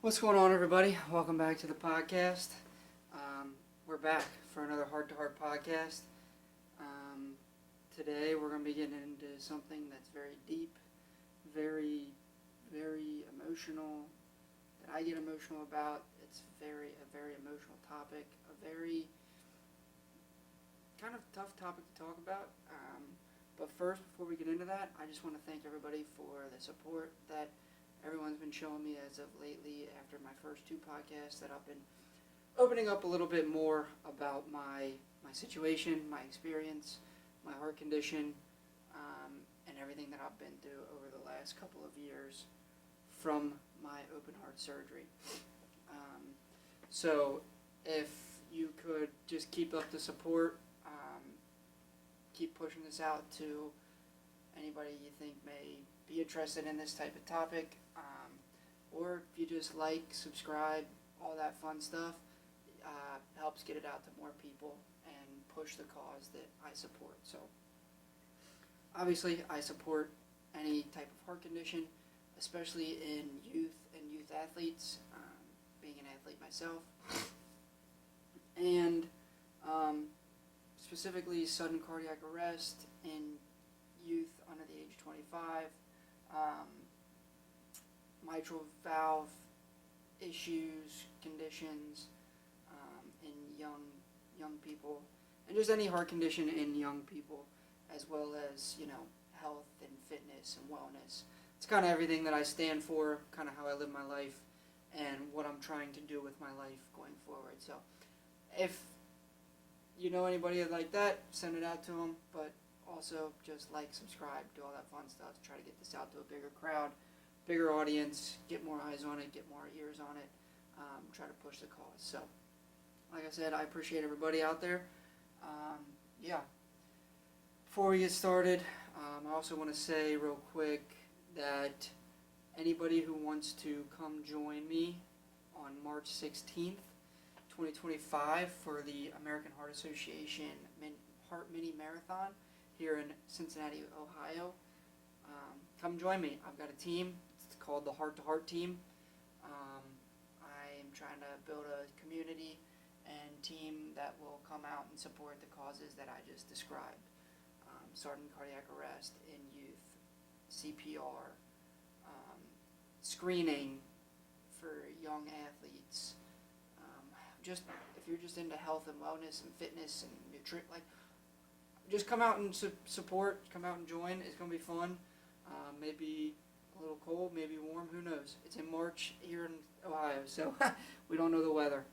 What's going on, everybody? Welcome back to the podcast. We're back for another Heart2Heart podcast. Um, Today, we're going to be getting into something that's very deep, very, very emotional, that I get emotional about. It's a very emotional topic, a very kind of tough topic to talk about. But first, before we get into that, I just want to thank everybody for the support that everyone's been showing me as of lately after my first two podcasts, that I've been opening up a little bit more about my situation, my experience, my heart condition, and everything that I've been through over the last couple of years from my open heart surgery. So if you could just keep up the support, keep pushing this out to anybody you think may be interested in this type of topic, or if you just like, subscribe, all that fun stuff, helps get it out to more people and push the cause that I support. So obviously I support any type of heart condition, especially in youth and youth athletes, being an athlete myself, and specifically sudden cardiac arrest in youth under the age of 25, mitral valve issues, conditions in young people, and just any heart condition in young people, as well as, health and fitness and wellness. It's kind of everything that I stand for, kind of how I live my life, and what I'm trying to do with my life going forward. So if you know anybody like that, send it out to them, but also just like, subscribe, do all that fun stuff to try to get this out to a bigger crowd, bigger audience, get more eyes on it, get more ears on it, try to push the cause. So like I said, I appreciate everybody out there. Before we get started, I also want to say real quick that anybody who wants to come join me on March 16th, 2025 for the American Heart Association Heart Mini Marathon here in Cincinnati, Ohio. Come join me. I've got a team. It's called the Heart2Heart team. I am trying to build a community and team that will come out and support the causes that I just described. Sudden cardiac arrest in youth, CPR, screening for young athletes. Just if you're just into health and wellness and fitness and nutrition, just come out and support. Come out and join. It's gonna be fun. Maybe a little cold, maybe warm. Who knows? It's in March here in Ohio, so we don't know the weather.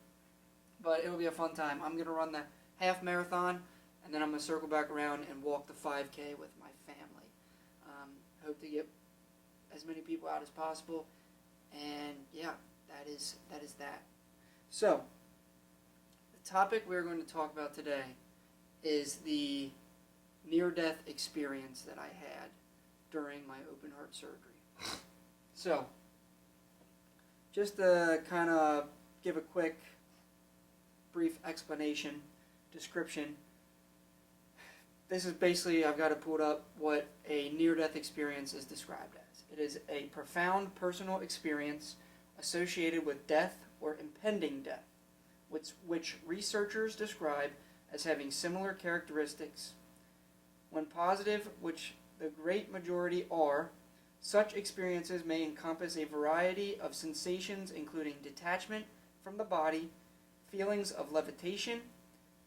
But it'll be a fun time. I'm gonna run the half marathon, and then I'm gonna circle back around and walk the 5K with my family. Hope to get as many people out as possible. And yeah, that is that. So the topic we're going to talk about today is the near-death experience that I had during my open heart surgery. So, just to kind of give a quick, brief explanation, description, this is basically, I've got to pull up what a near-death experience is described as. It is a profound personal experience associated with death or impending death, which researchers describe as having similar characteristics. When positive, which the great majority are, such experiences may encompass a variety of sensations including detachment from the body, feelings of levitation,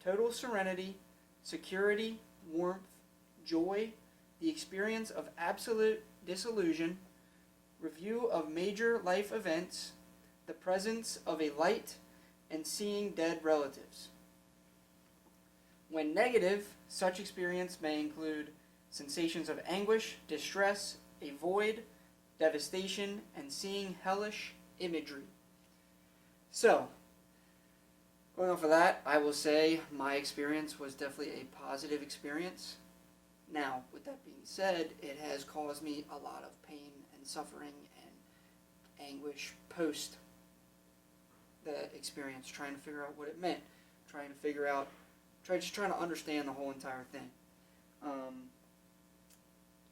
total serenity, security, warmth, joy, the experience of absolute disillusion, review of major life events, the presence of a light, and seeing dead relatives. When negative, such experience may include sensations of anguish, distress, a void, devastation, and seeing hellish imagery. So, going off of that, I will say my experience was definitely a positive experience. Now, with that being said, it has caused me a lot of pain and suffering and anguish post the experience, trying to figure out what it meant, trying to understand the whole entire thing.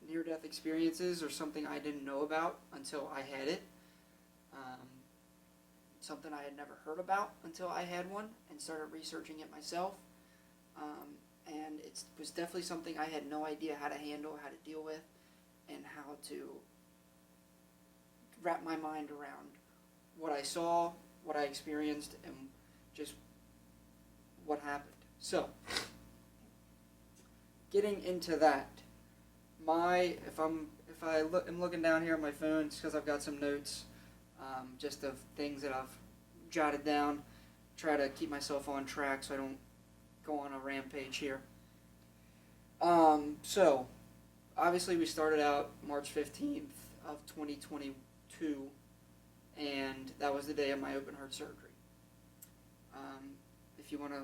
Near-death experiences are something I didn't know about until I had it. something I had never heard about until I had one and started researching it myself. And it was definitely something I had no idea how to handle, how to deal with, and how to wrap my mind around what I saw, what I experienced, and just what happened. So, getting into that, if I'm looking down here at my phone, it's because I've got some notes, just of things that I've jotted down, try to keep myself on track so I don't go on a rampage here. So, obviously we started out March 15th of 2022, and that was the day of my open heart surgery. If you want to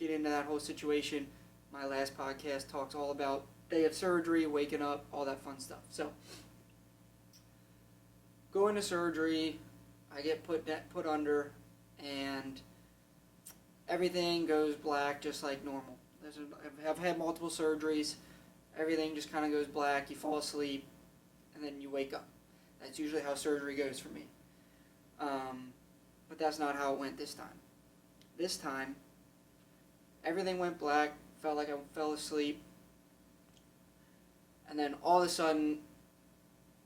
get into that whole situation, my last podcast talks all about day of surgery, waking up, all that fun stuff. So, go into surgery, I get put under, and everything goes black just like normal. I've had multiple surgeries. Everything just kind of goes black. You fall asleep, and then you wake up. That's usually how surgery goes for me. But that's not how it went this time. This time, everything went black. Felt like I fell asleep. And then all of a sudden,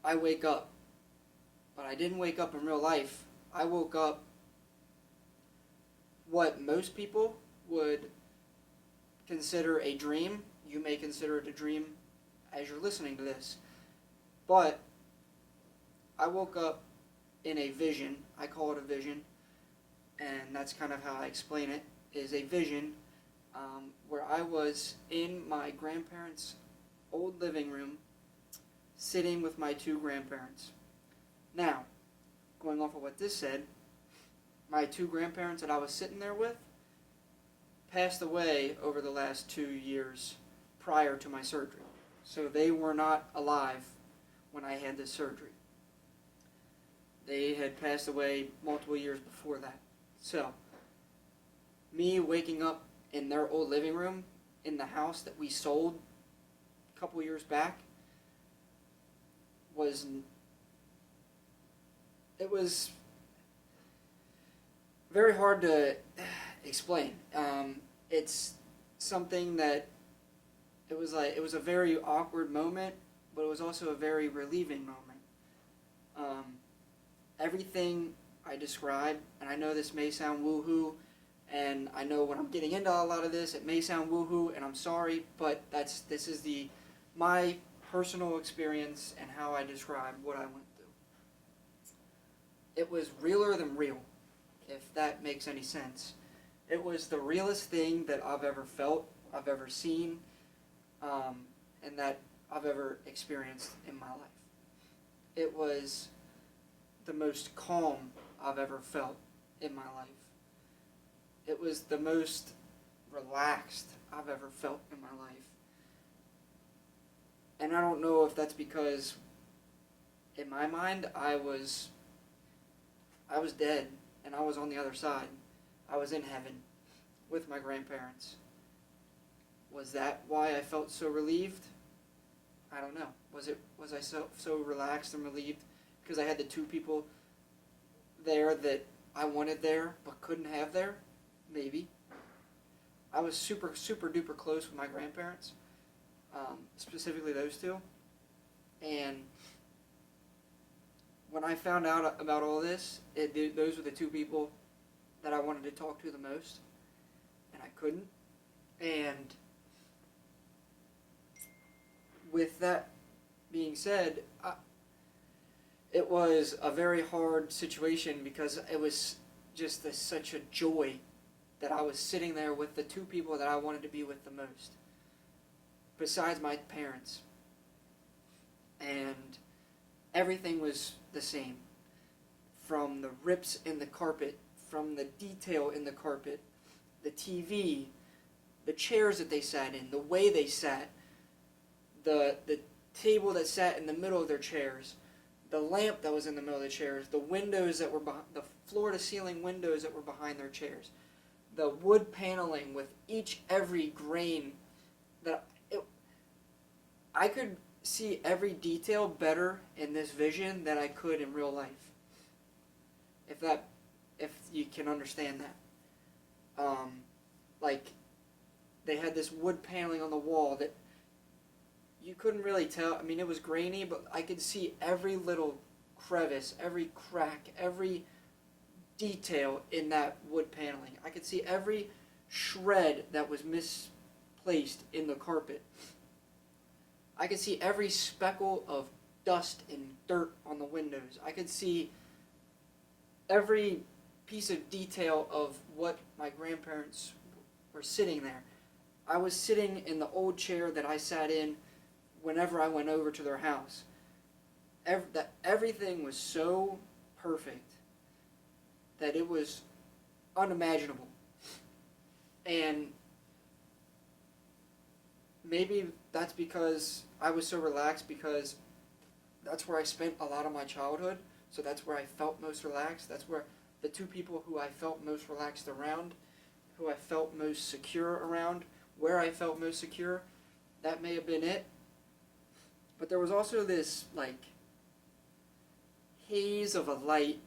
I wake up. But I didn't wake up in real life. I woke up what most people would consider a dream. You may consider it a dream as you're listening to this. But I woke up in a vision. I call it a vision. And that's kind of how I explain it, is a vision where I was in my grandparents' old living room sitting with my two grandparents. Now, going off of what this said, my two grandparents that I was sitting there with passed away over the last 2 years prior to my surgery. So they were not alive when I had this surgery. They had passed away multiple years before that. So, me waking up in their old living room in the house that we sold a couple years back was very hard to explain. It's something that it was a very awkward moment, but it was also a very relieving moment. Everything I described, and I know this may sound woohoo, and I know when I'm getting into a lot of this, it may sound woohoo, and I'm sorry, but this is my personal experience and how I describe what I went through. It was realer than real, if that makes any sense. It was the realest thing that I've ever felt, I've ever seen, and that I've ever experienced in my life. It was the most calm I've ever felt in my life. It was the most relaxed I've ever felt in my life. And I don't know if that's because in my mind I was dead and I was on the other side. I was in heaven with my grandparents. Was that why I felt so relieved? I don't know. Was I so relaxed and relieved because I had the two people there that I wanted there but couldn't have there? Maybe. I was super duper close with my grandparents, specifically those two. And when I found out about all this, those were the two people that I wanted to talk to the most, and I couldn't. And with that being said, it was a very hard situation because it was just such a joy that I was sitting there with the two people that I wanted to be with the most, besides my parents. And everything was the same. From the rips in the carpet, from the detail in the carpet, the TV, the chairs that they sat in, the way they sat, the table that sat in the middle of their chairs, the lamp that was in the middle of the chairs, the windows that were the floor-to-ceiling windows that were behind their chairs, the wood paneling with every grain. I could see every if you can understand that. Like, they had this wood paneling on the wall that you couldn't really tell. I mean, it was grainy, but I could see every little crevice, every crack, every detail in that wood paneling. I could see every shred that was misplaced in the carpet. I could see every speckle of dust and dirt on the windows. I could see every piece of detail of what my grandparents were sitting there. I was sitting in the old chair that I sat in whenever I went over to their house. Everything was so perfect that it was unimaginable. And maybe that's because I was so relaxed, because that's where I spent a lot of my childhood. So that's where I felt most relaxed. That's where the two people who I felt most relaxed around, who I felt most secure around, where I felt most secure, that may have been it. But there was also this, like, haze of a light.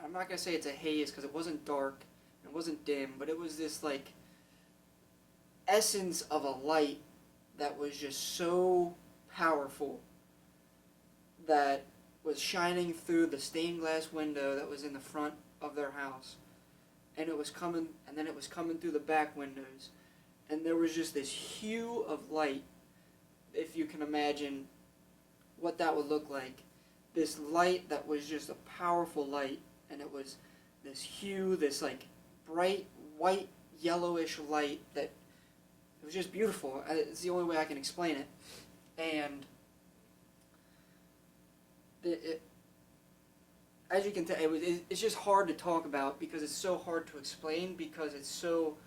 I'm not going to say it's a haze because it wasn't dark, it wasn't dim, but it was this, like, essence of a light that was just so powerful, that was shining through the stained glass window that was in the front of their house. And it was coming, and then it was coming through the back windows. And there was just this hue of light, if you can imagine what that would look like. This light that was just a powerful light, and it was this hue, this like bright white yellowish light that it was just beautiful. It's the only way I can explain it. And as you can tell, it's just hard to talk about because it's so hard to explain, because it's so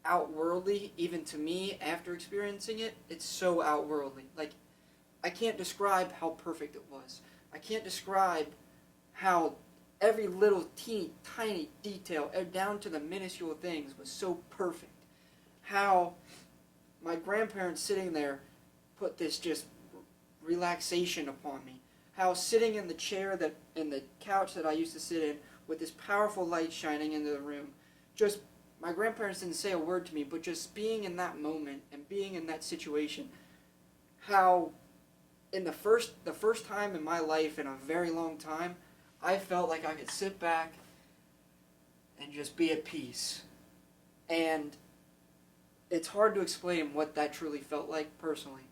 outworldly. Even to me, after experiencing it, it's so outworldly. Like, I can't describe how perfect it was. I can't describe how every little teeny tiny detail, down to the minuscule things, was so perfect. How my grandparents sitting there put this just relaxation upon me. How sitting in the chair, that in the couch that I used to sit in, with this powerful light shining into the room, just, my grandparents didn't say a word to me, but just being in that moment and being in that situation, how in the first time in my life in a very long time, I felt like I could sit back and just be at peace. And it's hard to explain what that truly felt like personally.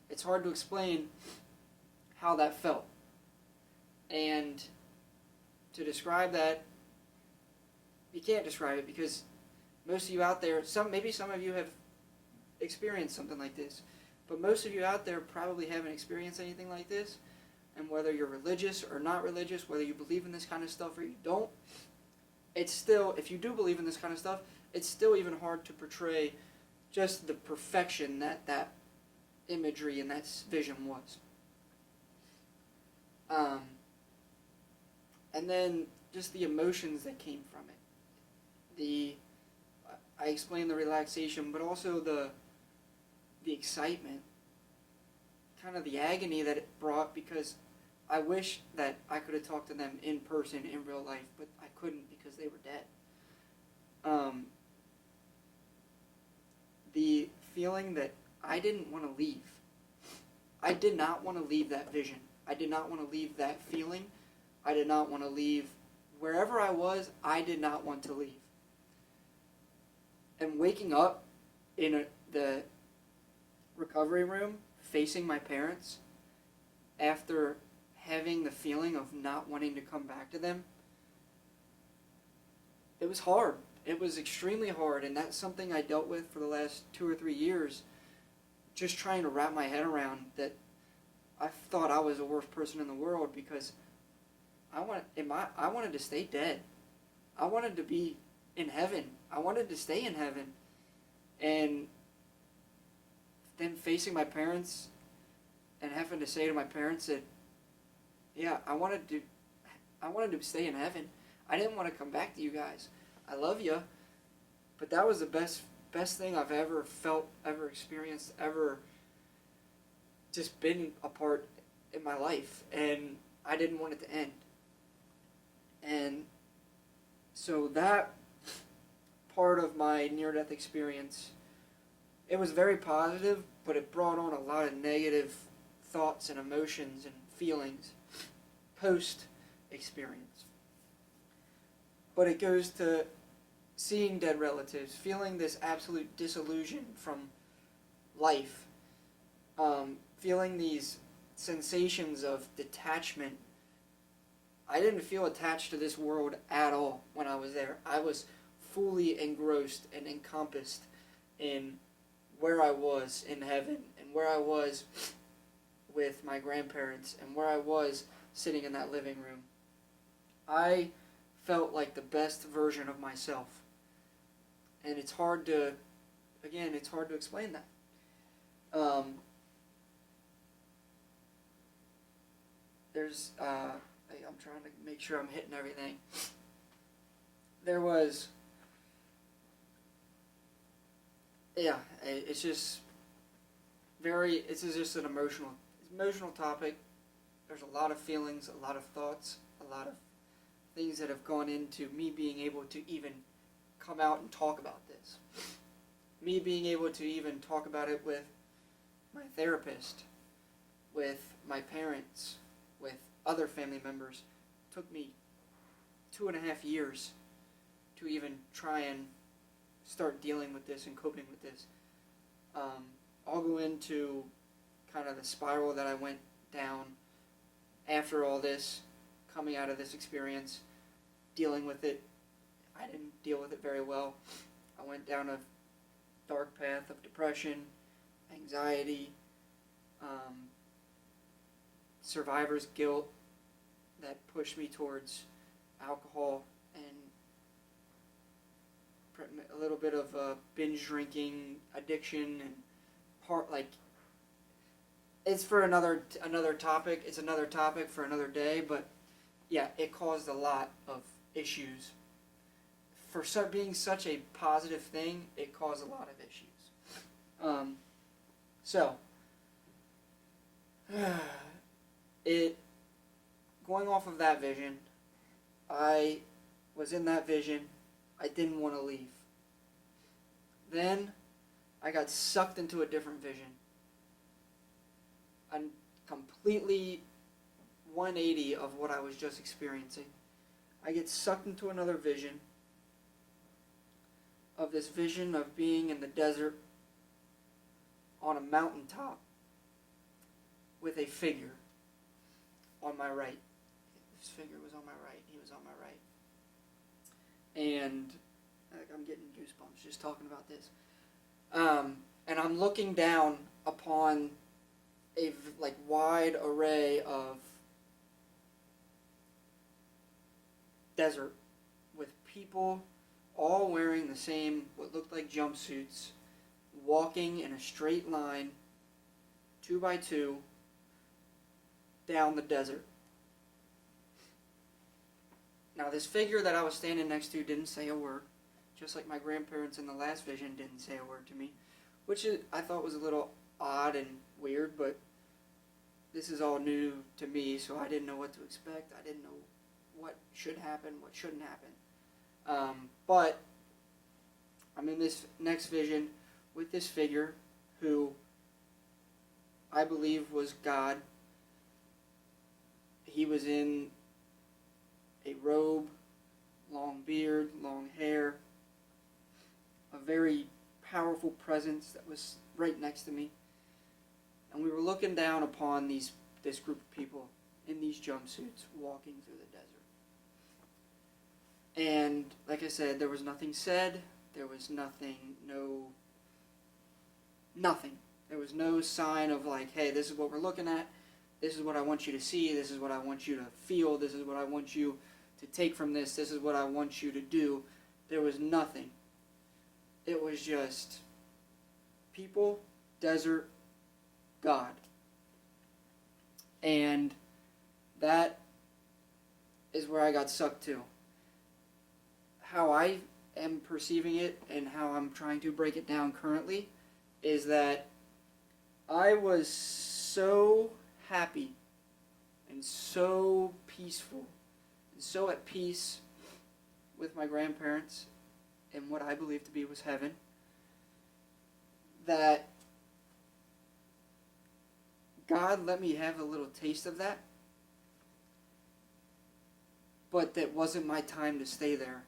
It's hard to explain how that felt. And to describe that, you can't describe it, because most of you out there, maybe some of you have experienced something like this, but most of you out there probably haven't experienced anything like this. And whether you're religious or not religious, whether you believe in this kind of stuff or you don't, it's still, if you do believe in this kind of stuff, it's still even hard to portray just the perfection that imagery and that vision was. And then just the emotions that came from it. I explained the relaxation, but also the excitement, kind of the agony that it brought, because I wish that I could have talked to them in person, in real life, but I couldn't because they were dead. The feeling that I didn't want to leave. I did not want to leave that vision. I did not want to leave that feeling. I did not want to leave wherever I was. I did not want to leave. And waking up in the recovery room, facing my parents, after having the feeling of not wanting to come back to them, it was hard. It was extremely hard, and that's something I dealt with for the last 2 or 3 years, just trying to wrap my head around that. I thought I was the worst person in the world because I wanted to stay dead. I wanted to be in heaven. I wanted to stay in heaven. And then facing my parents and having to say to my parents that, yeah, I wanted to stay in heaven. I didn't want to come back to you guys. I love you, but that was the best thing I've ever felt, ever experienced, ever just been a part in my life, and I didn't want it to end. And So that part of my near-death experience, it was very positive, but it brought on a lot of negative thoughts and emotions and feelings post-experience. But it goes to seeing dead relatives, feeling this absolute disillusion from life, feeling these sensations of detachment. I didn't feel attached to this world at all when I was there. I was fully engrossed and encompassed in where I was in heaven and where I was with my grandparents and where I was sitting in that living room. I felt like the best version of myself. And it's hard to explain that. I'm trying to make sure I'm hitting everything. It's just an emotional topic. There's a lot of feelings, a lot of thoughts, a lot of things that have gone into me being able to even come out and talk about this. Me being able to even talk about it with my therapist, with my parents, with other family members. It took me 2.5 years to even try and start dealing with this and coping with this. I'll go into kind of the spiral that I went down after all this, coming out of this experience, dealing with it. I didn't deal with it very well. I went down a dark path of depression, anxiety, survivor's guilt that pushed me towards alcohol and a little bit of binge drinking addiction and it's for another topic. It's another topic for another day, but yeah, it caused a lot of issues. For being such a positive thing, it caused a lot of issues. Going off of that vision, I was in that vision. I didn't want to leave. Then I got sucked into a different vision. A completely 180 of what I was just experiencing. I get sucked into another vision of being in the desert on a mountaintop with a figure on my right. This figure was on my right. He was on my right. And I'm getting goosebumps just talking about this. And I'm looking down upon a wide array of desert with people all wearing the same, what looked like jumpsuits, walking in a straight line, 2 by 2, down the desert. Now this figure that I was standing next to didn't say a word, just like my grandparents in the last vision didn't say a word to me, which I thought was a little odd and weird, but this is all new to me, so I didn't know what to expect. I didn't know what should happen, what shouldn't happen. But I'm in this next vision with this figure who I believe was God. He was in a robe, long beard, long hair, a very powerful presence that was right next to me. And we were looking down upon this group of people in these jumpsuits walking through the desert. And like I said, there was nothing said. There was nothing. There was no sign of hey, this is what we're looking at. This is what I want you to see. This is what I want you to feel. This is what I want you to take from this. This is what I want you to do. There was nothing. It was just people, desert, God. And that is where I got sucked to. How I am perceiving it and how I'm trying to break it down currently is that I was so happy and so peaceful and so at peace with my grandparents in what I believe to be was heaven, that God let me have a little taste of that, but that wasn't my time to stay there.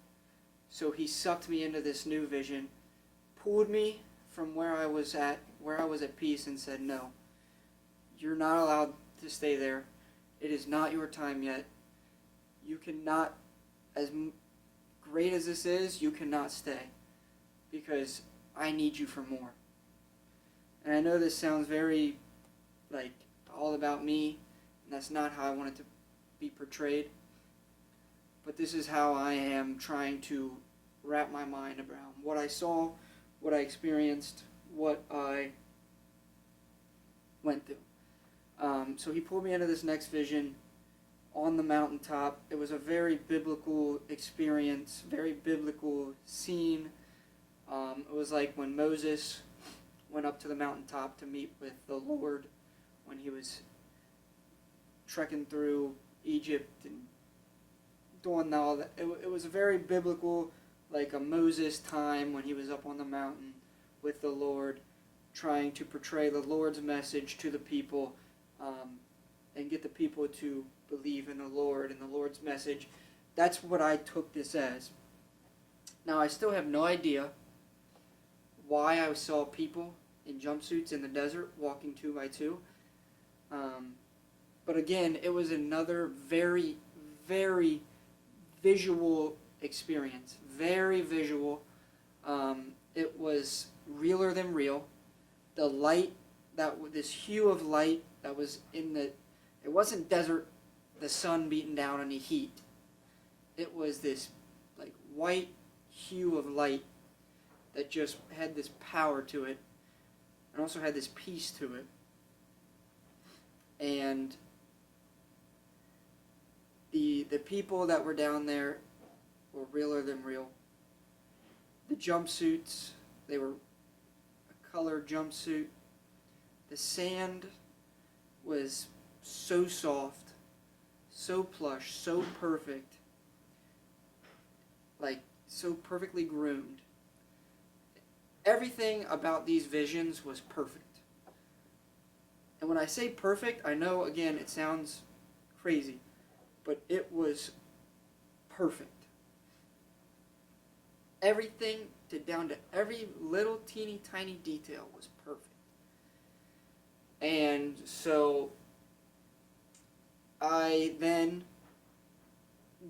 So he sucked me into this new vision, pulled me from where I was at peace, and said, no, you're not allowed to stay there. It is not your time yet. You cannot, as great as this is, you cannot stay, because I need you for more. And I know this sounds very, all about me, and that's not how I want it to be portrayed. But this is how I am trying to wrap my mind around what I saw, what I experienced, what I went through. So he pulled me into this next vision on the mountaintop. It was a very biblical experience, very biblical scene. It was like when Moses went up to the mountaintop to meet with the Lord when he was trekking through Egypt and doing all that. It was a very biblical, like a Moses time when he was up on the mountain with the Lord, trying to portray the Lord's message to the people, and get the people to believe in the Lord and the Lord's message. That's what I took this as. Now, I still have no idea why I saw people in jumpsuits in the desert walking 2 by 2. But again, it was another very, very visual experience. Very visual. It was realer than real. The light, this hue of light that was it wasn't desert, the sun beating down any heat. It was this white hue of light that just had this power to it, and also had this peace to it. And the people that were down there were realer than real. The jumpsuits, they were a colored jumpsuit. The sand was so soft, so plush, so perfect, so perfectly groomed. Everything about these visions was perfect. And when I say perfect, I know, again, it sounds crazy, but it was perfect. Everything, down to every little teeny tiny detail, was perfect. And so I then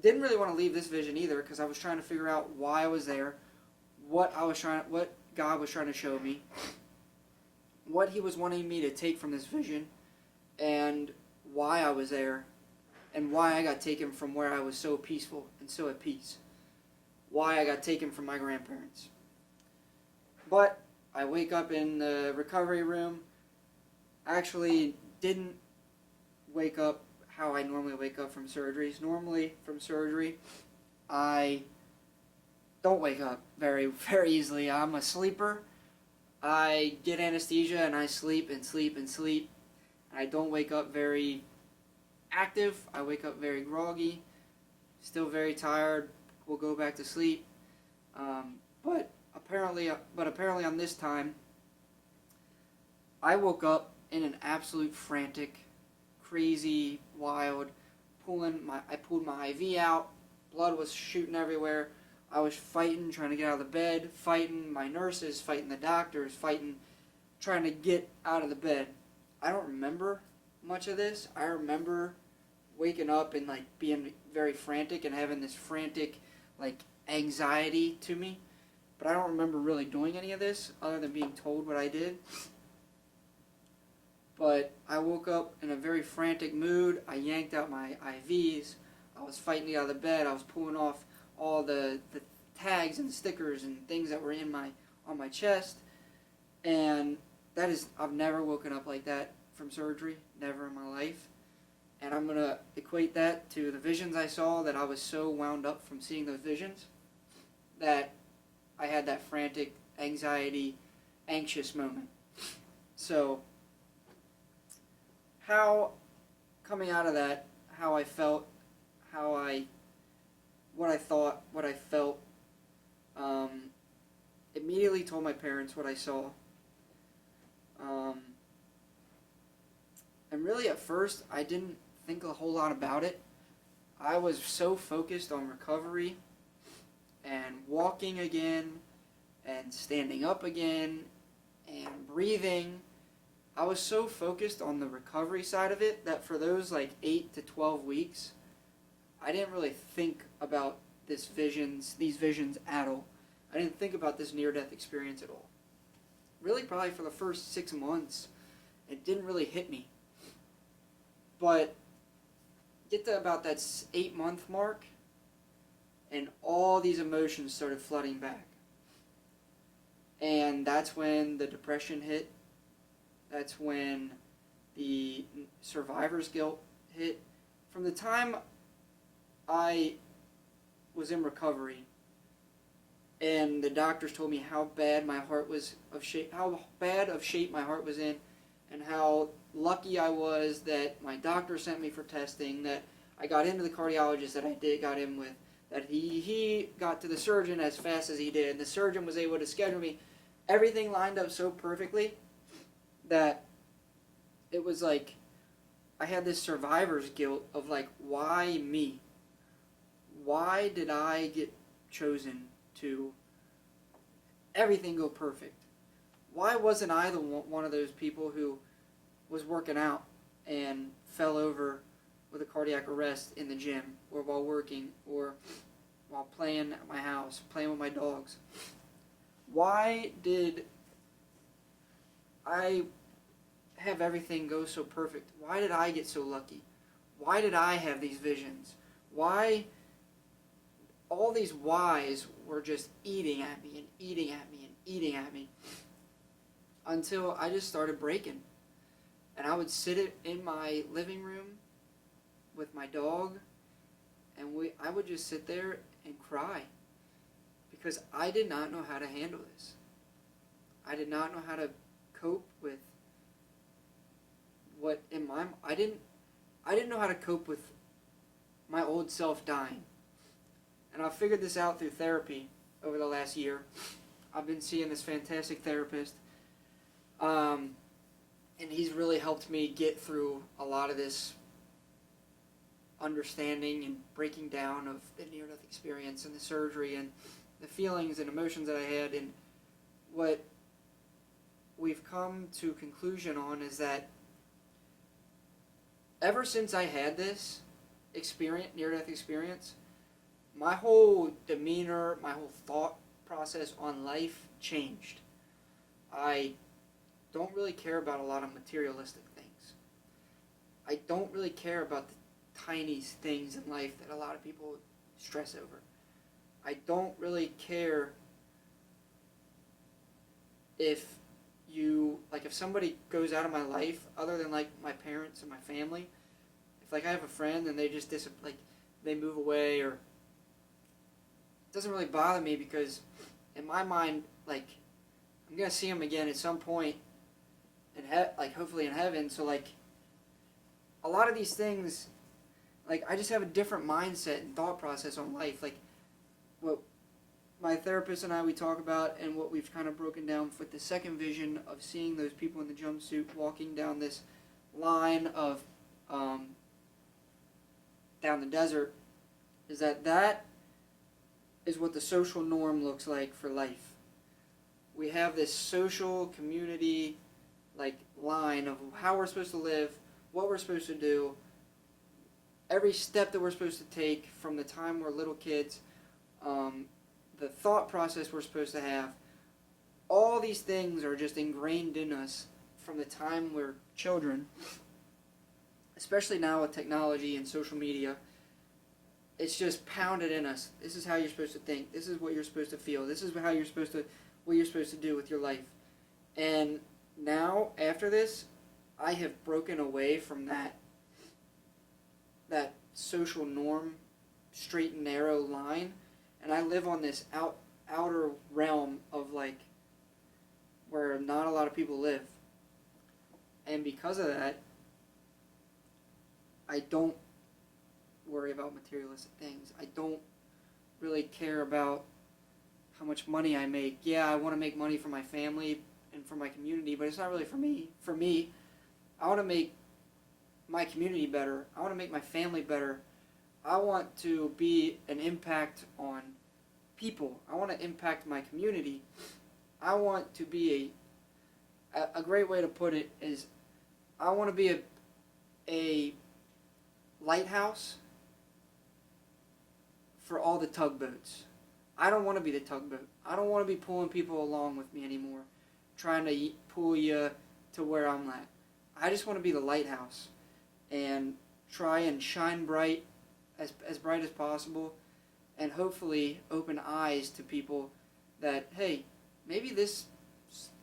didn't really want to leave this vision either, because I was trying to figure out why I was there, what God was trying to show me, what he was wanting me to take from this vision, and why I was there, and why I got taken from where I was so peaceful and so at peace. Why I got taken from my grandparents. But I wake up in the recovery room. I actually didn't wake up how I normally wake up from surgeries. Normally, from surgery, I don't wake up very, very easily. I'm a sleeper. I get anesthesia and I sleep and sleep and sleep. I don't wake up very active. I wake up very groggy, still very tired. We'll go back to sleep. But apparently on this time, I woke up in an absolute frantic, crazy, wild, I pulled my IV out, blood was shooting everywhere. I was fighting, trying to get out of the bed, fighting my nurses, fighting the doctors, trying to get out of the bed. I don't remember much of this. I remember waking up and being very frantic and having this frantic anxiety to me. But I don't remember really doing any of this other than being told what I did. But I woke up in a very frantic mood. I yanked out my IVs. I was fighting to get out of the bed. I was pulling off all the tags and stickers and things that were on my chest. And I've never woken up like that from surgery, never in my life. And I'm going to equate that to the visions I saw, that I was so wound up from seeing those visions that I had that frantic, anxiety, anxious moment. So, coming out of that, how I felt, how I what I thought, what I felt. Immediately told my parents what I saw. Um, and really at first I didn't think a whole lot about it. I was so focused on recovery and walking again and standing up again and breathing. I was so focused on the recovery side of it that for those like 8 to 12 weeks, I didn't really think about these visions at all. I didn't think about this near-death experience at all. Really, probably for the first 6 months, it didn't really hit me. But get to about that 8-month mark, and all these emotions started flooding back. And that's when the depression hit. That's when the survivor's guilt hit. From the time I was in recovery, and the doctors told me how bad my heart was of shape, how bad of shape my heart was in, and how lucky I was that my doctor sent me for testing, that I got into the cardiologist that I got in with, that he got to the surgeon as fast as he did, and the surgeon was able to schedule me. Everything lined up so perfectly that it was like I had this survivor's guilt of like, why me? Why did I get chosen to everything go perfect? Why wasn't I the one of those people who was working out and fell over with a cardiac arrest in the gym, or while working, or while playing at my house, playing with my dogs? Why did I have everything go so perfect? Why did I get so lucky? Why did I have these visions? Why? All these whys were just eating at me and eating at me and eating at me until I just started breaking. And I would sit in my living room with my dog, and I would just sit there and cry because I did not know how to handle this. I did not know how to cope with what in my I didn't know how to cope with my old self dying. And I figured this out through therapy over the last year. I've been seeing this fantastic therapist. And he's really helped me get through a lot of this understanding and breaking down of the near-death experience and the surgery and the feelings and emotions that I had. And what we've come to a conclusion on is that ever since I had this near-death experience, my whole demeanor, my whole thought process on life changed. I don't really care about a lot of materialistic things. I don't really care about the tiniest things in life that a lot of people stress over. I don't really care if somebody goes out of my life, other than like my parents and my family. If like I have a friend and they just they move away, or it doesn't really bother me because in my mind, like, I'm gonna see them again at some point, hopefully in heaven. So like, a lot of these things, like, I just have a different mindset and thought process on life. Like, what my therapist and we talk about, and what we've kind of broken down with the second vision of seeing those people in the jumpsuit walking down this line of down the desert, is that is what the social norm looks like for life. We have this social community line of how we're supposed to live, what we're supposed to do, every step that we're supposed to take from the time we're little kids, the thought process we're supposed to have. All these things are just ingrained in us from the time we're children, especially now with technology and social media. It's just pounded in us. This is how you're supposed to think. This is what you're supposed to feel. This is what you're supposed to do with your life. And now, after this, I have broken away from that social norm, straight and narrow line, and I live on this outer realm of where not a lot of people live. And because of that, I don't worry about materialistic things. I don't really care about how much money I make. Yeah, I want to make money for my family and for my community, but it's not really for me. For me, I want to make my community better. I want to make my family better. I want to be an impact on people. I want to impact my community. I want to be a great way to put it is I want to be a lighthouse for all the tugboats. I don't want to be the tugboat. I don't want to be pulling people along with me anymore, trying to pull you to where I'm at. I just want to be the lighthouse and try and shine bright, as bright as possible, and hopefully open eyes to people that, hey, maybe this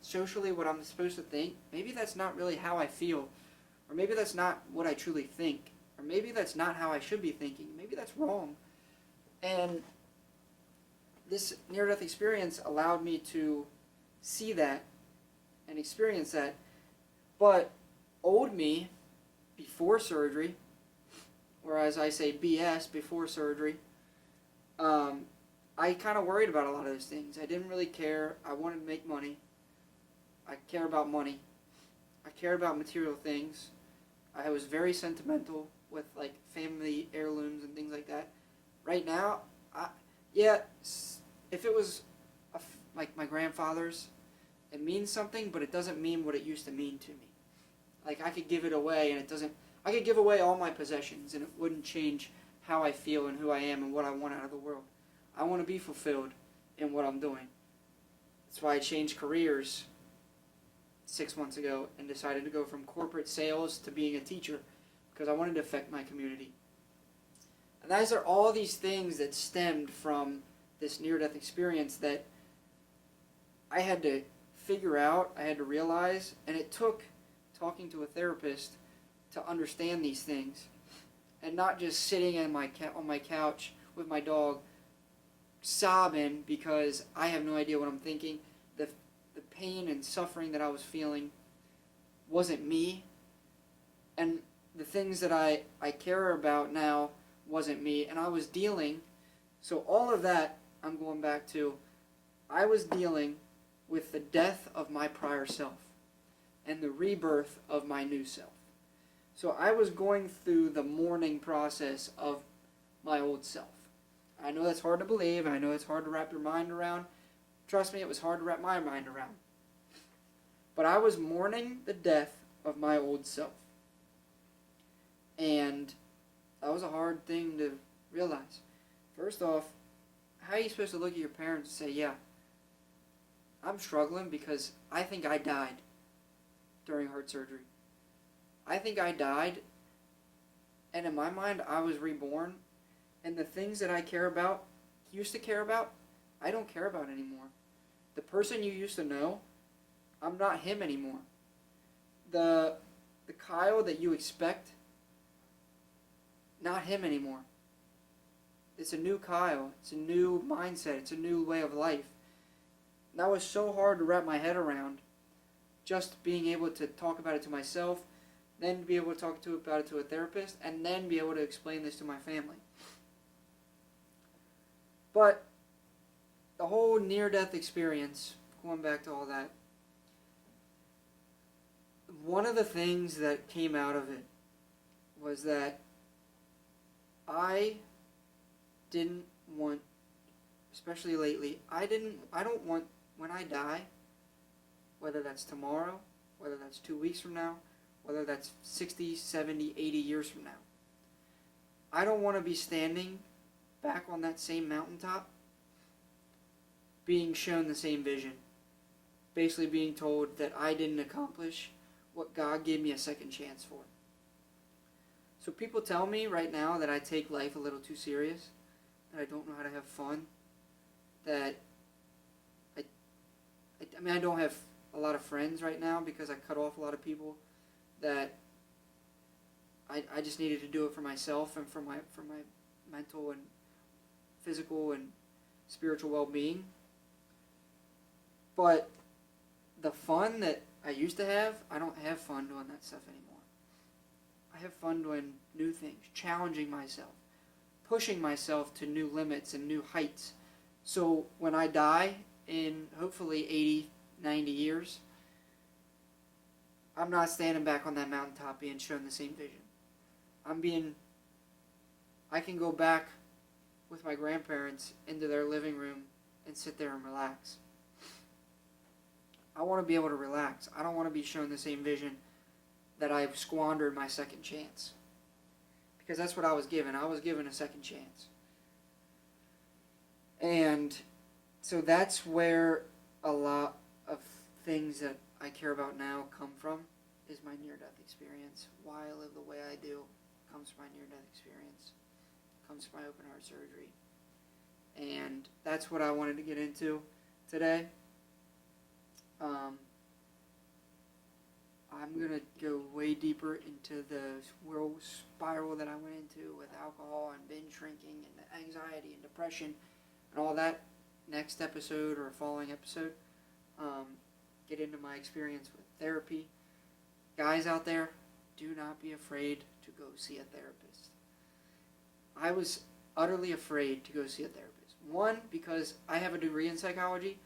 socially what I'm supposed to think, maybe that's not really how I feel, or maybe that's not what I truly think, or maybe that's not how I should be thinking, maybe that's wrong. And this near-death experience allowed me to see that and experience that. But old me, before surgery, or as I say, BS, before surgery, I kind of worried about a lot of those things. I didn't really care. I wanted to make money. I care about money. I care about material things. I was very sentimental with like family heirlooms and things like that. Right now, if it was like my grandfather's, it means something, but it doesn't mean what it used to mean to me. Like I could give it away, and it doesn't. I could give away all my possessions, and it wouldn't change how I feel and who I am and what I want out of the world. I want to be fulfilled in what I'm doing. That's why I changed careers 6 months ago and decided to go from corporate sales to being a teacher because I wanted to affect my community. And those are all these things that stemmed from this near-death experience that I had to figure out, I had to realize, and it took talking to a therapist to understand these things, and not just sitting on my couch with my dog sobbing because I have no idea what I'm thinking. The pain and suffering that I was feeling wasn't me, and the things that I care about now wasn't me, and I was dealing. So all of that, I'm going back to, I was dealing with the death of my prior self and the rebirth of my new self. So I was going through the mourning process of my old self. I know that's hard to believe, and I know it's hard to wrap your mind around. Trust me, it was hard to wrap my mind around. But I was mourning the death of my old self. And that was a hard thing to realize. First off, how are you supposed to look at your parents and say, yeah, I'm struggling because I think I died during heart surgery. I think I died, and in my mind, I was reborn, and the things that I care about, used to care about, I don't care about anymore. The person you used to know, I'm not him anymore. The Kyle that you expect, not him anymore. It's a new Kyle. It's a new mindset. It's a new way of life. And that was so hard to wrap my head around, just being able to talk about it to myself, then be able to talk about it to a therapist, and then be able to explain this to my family. But the whole near-death experience, going back to all that, one of the things that came out of it was that I didn't want, especially lately, I don't want, when I die, whether that's tomorrow, whether that's 2 weeks from now, whether that's 60, 70, 80 years from now, I don't want to be standing back on that same mountaintop being shown the same vision, basically being told that I didn't accomplish what God gave me a second chance for. So people tell me right now that I take life a little too serious, that I don't know how to have fun, that I don't have a lot of friends right now because I cut off a lot of people, that I just needed to do it for myself and for my mental and physical and spiritual well-being. But the fun that I used to have, I don't have fun doing that stuff anymore. I have fun doing new things, challenging myself, pushing myself to new limits and new heights. So when I die in hopefully 80, 90 years, I'm not standing back on that mountaintop being shown the same vision. I can go back with my grandparents into their living room and sit there and relax. I want to be able to relax. I don't want to be shown the same vision that I've squandered my second chance. Because that's what I was given. I was given a second chance. And so that's where a lot of things that I care about now come from, is my near-death experience. Why I live the way I do comes from my near-death experience. Comes from my open heart surgery. And that's what I wanted to get into today. I'm going to go way deeper into the world spiral that I went into with alcohol and binge drinking and anxiety and depression and all that next episode or following episode. Get into my experience with therapy. Guys out there, do not be afraid to go see a therapist. I was utterly afraid to go see a therapist. One, because I have a degree in psychology,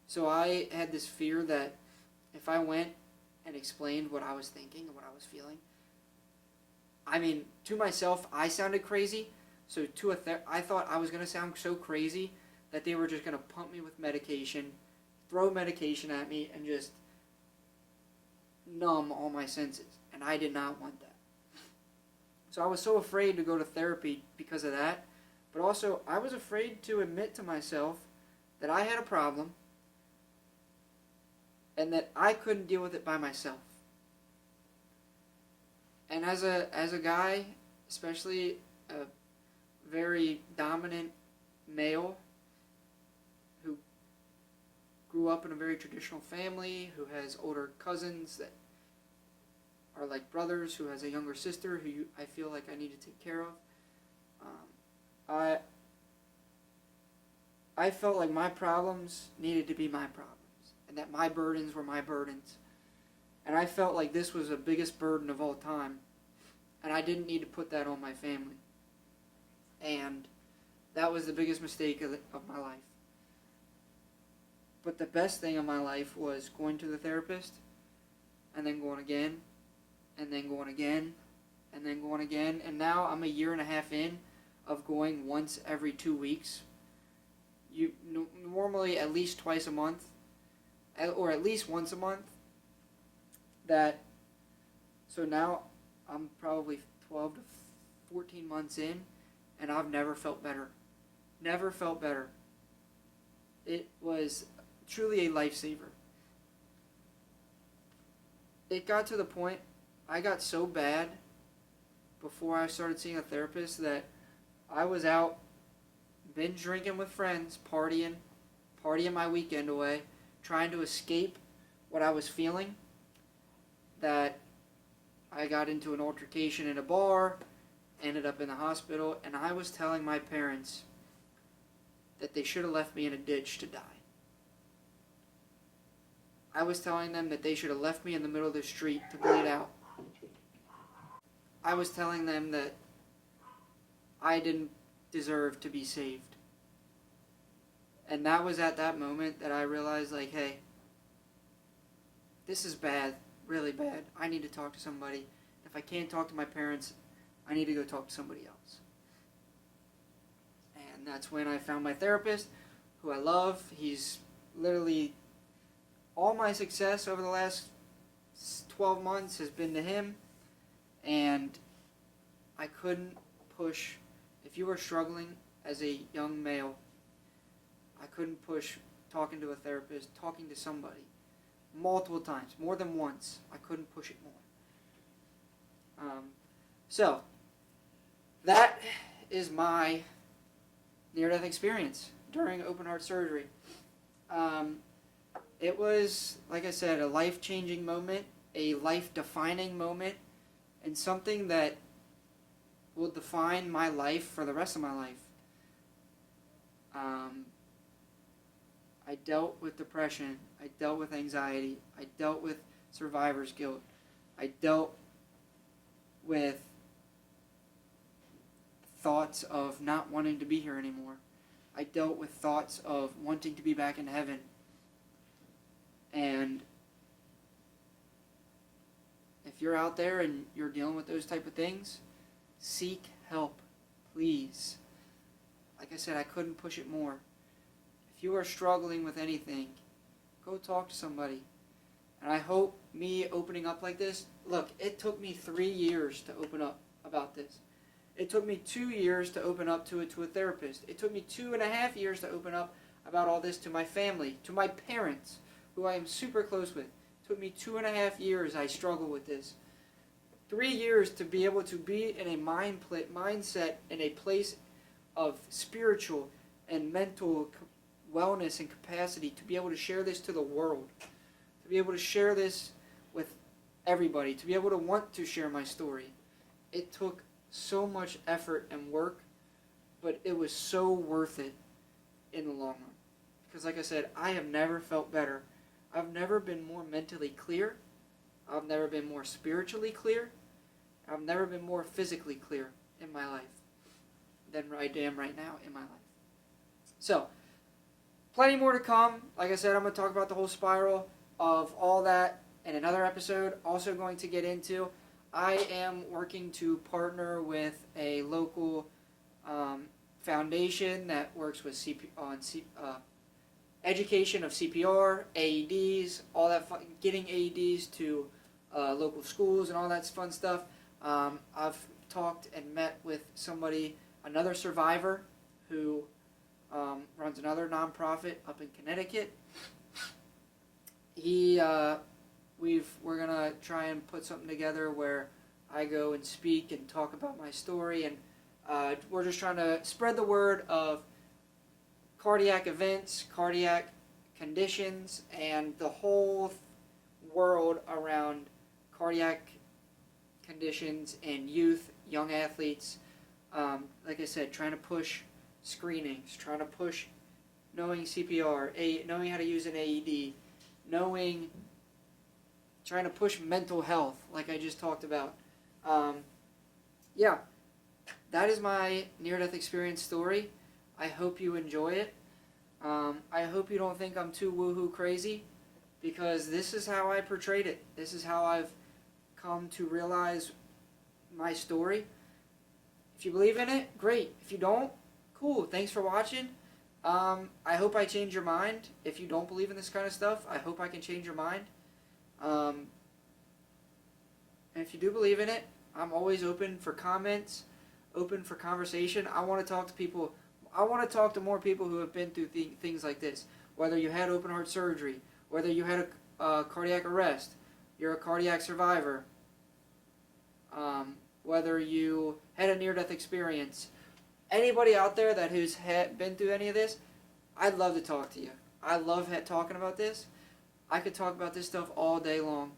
so I had this fear that if I went and explained what I was thinking and what I was feeling, to myself, I sounded crazy, so I thought I was going to sound so crazy that they were just going to pump me with medication, throw medication at me, and just numb all my senses, and I did not want that. So I was so afraid to go to therapy because of that, but also I was afraid to admit to myself that I had a problem and that I couldn't deal with it by myself. And as a guy, especially a very dominant male who grew up in a very traditional family, who has older cousins that are like brothers, who has a younger sister who I feel like I need to take care of, I felt like my problems needed to be my problems, and that my burdens were my burdens. And I felt like this was the biggest burden of all time, and I didn't need to put that on my family. And that was the biggest mistake of my life. But the best thing of my life was going to the therapist, and then going again, and then going again, and then going again. And now I'm a year and a half in of going once every 2 weeks. Normally at least twice a month, or at least once a month. So now I'm probably 12 to 14 months in, and I've never felt better. Never felt better. It was truly a lifesaver. It got to the point, I got so bad before I started seeing a therapist that I was out binge drinking with friends, partying my weekend away, trying to escape what I was feeling, that I got into an altercation in a bar, ended up in the hospital, and I was telling my parents that they should have left me in a ditch to die. I was telling them that they should have left me in the middle of the street to bleed out. I was telling them that I didn't deserve to be saved. And that was at that moment that I realized, like, hey, this is bad, really bad. I need to talk to somebody. If I can't talk to my parents, I need to go talk to somebody else. And that's when I found my therapist, who I love. He's literally, all my success over the last 12 months has been to him. And I couldn't push, if you were struggling as a young male, I couldn't push talking to a therapist, talking to somebody, multiple times, more than once. I couldn't push it more. So, that is my near-death experience during open heart surgery. It was, like I said, a life-changing moment, a life-defining moment, and something that will define my life for the rest of my life. I dealt with depression. I dealt with anxiety. I dealt with survivor's guilt. I dealt with thoughts of not wanting to be here anymore. I dealt with thoughts of wanting to be back in heaven. And if you're out there and you're dealing with those type of things, seek help, please. Like I said, I couldn't push it more. If you are struggling with anything, go talk to somebody. And I hope me opening up like this, look, it took me 3 years to open up about this. It took me 2 years to open up to it to a therapist. It took me 2.5 years to open up about all this to my family, to my parents, who I am super close with. It took me 2.5 years I struggled with this. 3 years to be able to be in a mindset, in a place of spiritual and mental wellness and capacity to be able to share this to the world, to be able to share this with everybody, to be able to want to share my story. It took so much effort and work, but it was so worth it in the long run. Because like I said, I have never felt better. I've never been more mentally clear. I've never been more spiritually clear. I've never been more physically clear in my life than I am right now in my life. So, plenty more to come. Like I said, I'm going to talk about the whole spiral of all that in another episode. Also going to get into, I am working to partner with a local foundation that works with education of CPR, AEDs, all that fun, getting AEDs to local schools and all that fun stuff. I've talked and met with somebody, another survivor who runs another nonprofit up in Connecticut. We're gonna try and put something together where I go and speak and talk about my story, and we're just trying to spread the word of cardiac events, cardiac conditions, and the whole world around cardiac conditions in youth, young athletes. Like I said, trying to push screenings, trying to push knowing CPR, knowing how to use an AED, trying to push mental health, like I just talked about. Yeah, that is my near-death experience story. I hope you enjoy it. I hope you don't think I'm too woohoo crazy, because this is how I portrayed it. This is how I've come to realize my story. If you believe in it, great. If you don't, cool. Thanks for watching. I hope I change your mind. If you don't believe in this kind of stuff, I hope I can change your mind. And if you do believe in it, I'm always open for comments, open for conversation. I want to talk to people. I want to talk to more people who have been through things like this. Whether you had open heart surgery, whether you had a cardiac arrest, you're a cardiac survivor, whether you had a near-death experience. Anybody out there that who's been through any of this, I'd love to talk to you. I love talking about this. I could talk about this stuff all day long,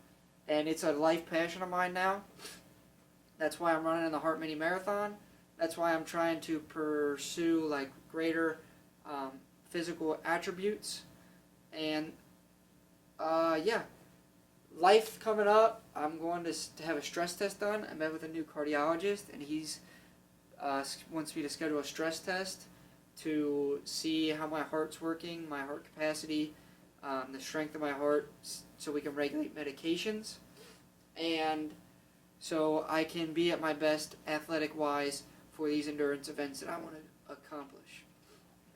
and it's a life passion of mine now. That's why I'm running in the Heart Mini Marathon. That's why I'm trying to pursue like greater physical attributes. And yeah, life coming up. I'm going to have a stress test done. I met with a new cardiologist, and he's wants me to schedule a stress test to see how my heart's working, my heart capacity, the strength of my heart, so we can regulate medications, and so I can be at my best athletic-wise for these endurance events that I want to accomplish.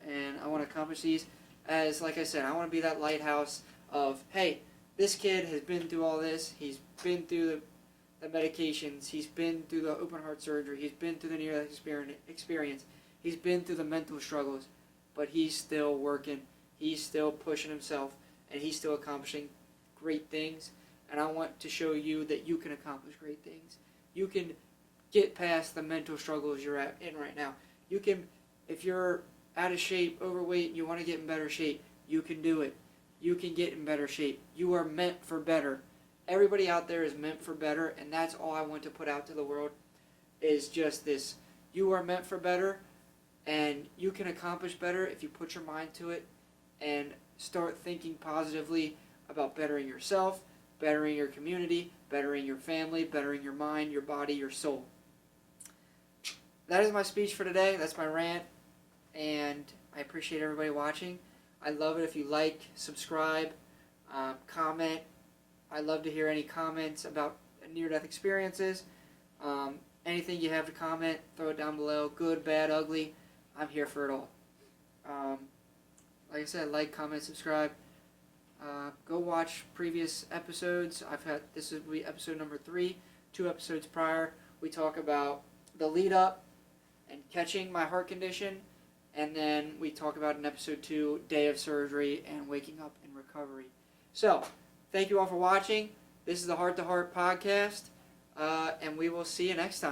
And I want to accomplish these as, like I said, I want to be that lighthouse of, hey, this kid has been through all this, he's been through the medications, he's been through the open heart surgery, he's been through the near-death experience, he's been through the mental struggles, but he's still working, he's still pushing himself, and he's still accomplishing great things. And I want to show you that you can accomplish great things. You can get past the mental struggles you're in right now. You can, if you're out of shape, overweight, and you want to get in better shape, you can do it. You can get in better shape. You are meant for better. Everybody out there is meant for better, and that's all I want to put out to the world, is just this. You are meant for better, and you can accomplish better if you put your mind to it and start thinking positively about bettering yourself, bettering your community, bettering your family, bettering your mind, your body, your soul. that is my speech for today. That's my rant, and I appreciate everybody watching. I love it if you like, subscribe, comment. I love to hear any comments about near-death experiences. Anything you have to comment, throw it down below. Good, bad, ugly. I'm here for it all. Like I said, like, comment, subscribe. Go watch previous episodes. This will be episode number 3. 2 episodes prior, we talk about the lead up and catching my heart condition, and then we talk about in episode 2, day of surgery and waking up in recovery. So, thank you all for watching. This is the Heart to Heart podcast, and we will see you next time.